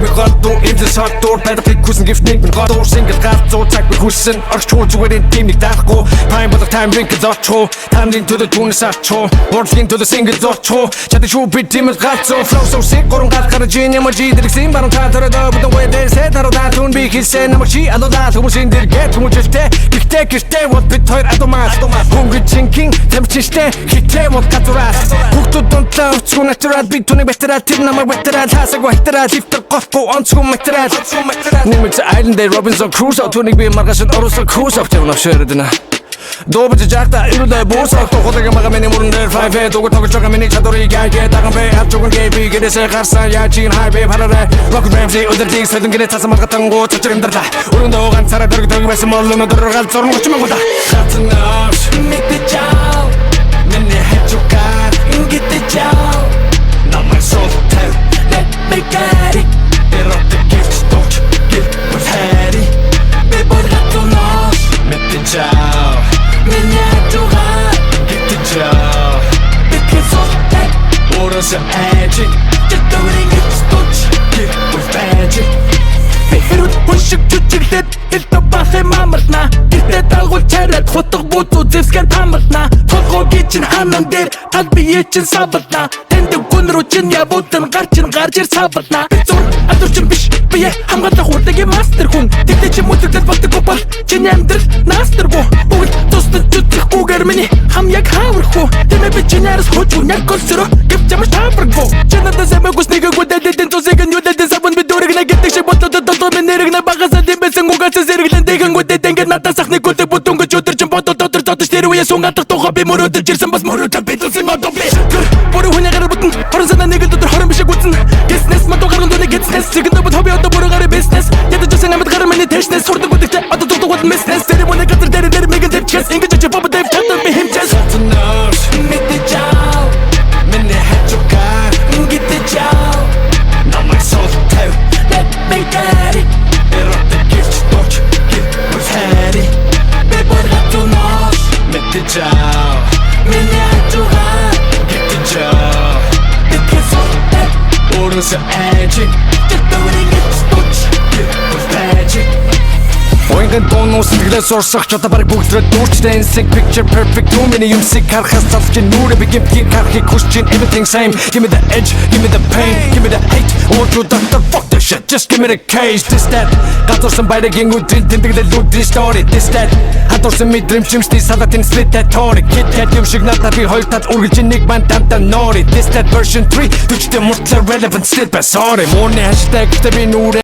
би гадуур эвдэл сартуур байдаг хүсэн гифтник би гадуур single галзуу цаг би хүсэн орчгүй зүгээр энэ тимник даахгүй пайн болог тайм винкл зочхоо тамдын төлөө түүнээс арчхоо world-ийн төлөө single зочхоо чадах шүү би тимэл галзуу flow so sick гурван галхаар жин ямар жидэрсэн баруун таатараа бүдэн вэдэр сэтараа даатун би хэлсэн намайг чи алуудаа хүмүүсийн дэр гэт хүмүүжтэй гихтэй гэртэй бол бид хоёр адумаас хөнгөж чинкин темчтэй хитээ бол катурас бүгд донтлаа өцгөө натурал би түүний бэтерал тэр намайг бэтерал хасаг бэтерал лифтер гофко онцгөө материал нэмэт island day Robinson Crusoe түүнийг би маргашд оросо Crusoe тэр навшэрдэнэ Добж жагта ирүүлээ буусаа тохолог мага миний мөрөн дээр 5 дугаар тоглож байгаа миний чадварыг яагаад даган бэ хавчгүй гээби гэрээсээ гарсан яачин хайбэ парарэ Rock Ramsey өдөртийг солон гэрээ цасан маргатангуу цочор амьдралаа өрөөндөө ганцаараа дөрөг байсан мол өнөдөр галзуурн очмон гуда хатнаас мэдээчаа миний хачукаа ингэдэчаа намайг солтой let me get it эрот gift touch gift was harry бибор хатнаас мэдээчаа меня дура гитча биксотек орос эджи житуринг сточ гит with magic хэрүүд хүшиг чүчиглээд хэлтэ бахэ мамарна гитэ дагуул чараад хотго бууцу зэвсгэн тамарна толгогийн чин ханан дээр тал бие чин сабатна тэнд гүн рүү чин явуултан гарч ир сабатна зур адурчин биш бие хамгаалах урдагийн мастер хүн тэгтээ чи мөдөд болдог бол чин амьдрал наастергүй бүгд тусдад зүтгэхгүйгээр миний хам яг хааврахгүй тэмээ би чинээрс хожгүй яг госро гэвч ямар тааврахгүй чинадаа сэмэгус нэгээгүү дэдэн тусэг нь юдэдэн сабан би дөрөг нэгдэг шиг бодлоо долоо би нэрэг на багасаа дэмбэсэн угаас зэрэглэн дэгэнгүүдэд ингээд надад сахны гүдэг бүтөнгөж өдөржин бодоо дотор зотож тэр үе сунгадаг тухай би мөрөдөж ирсэн бас мөрөдөж бидсэн модобле бүр хүнийгээр бүтэн хорон санаа нэг дотор хорон бишэг үтэн гиснес мото гарган дүүний гиснес зэгэн бод хобби одоо бүргээр бизнес ядаж сэн амт гарам миний тэшнес сурдаг бүдэгтэй одоо дутгууд меснес церемони гатар дээр мэгэн дэвчээс ингэж очи боб дэв татар би хэмчээс хатнаас мэдээчаа миний хачукаа ингэдэчаа намайг солтой let me get it эрот gift touch gift was harry бибор хатнаас мэдээчаа меня дура гитча биксотек орос эджи житуринг сточ гит with magic Ойгэн тонус сэтгэлээс урсах чадаа барыг бүгдрээ дүүрчтэй instinct picture perfect too many юмсыг харахаас залж нүрэ би гэмтгийг харахыг хүсэж everything same give me the edge give me the pain give me the hate or you doctor fuck that shit just give me the cage this that гадуурсан баяргийн үдрийн тэмдэглэл үдрийн story this that хадуурсан мэдрэмжимсний салатын split that story kid cat юм шиг надад би хоёр тал үргэлж нэг банд дамтаа нори this that version 3 түчтэй мөртлөө relevant still best sorry мөрний hashtag би нүрэ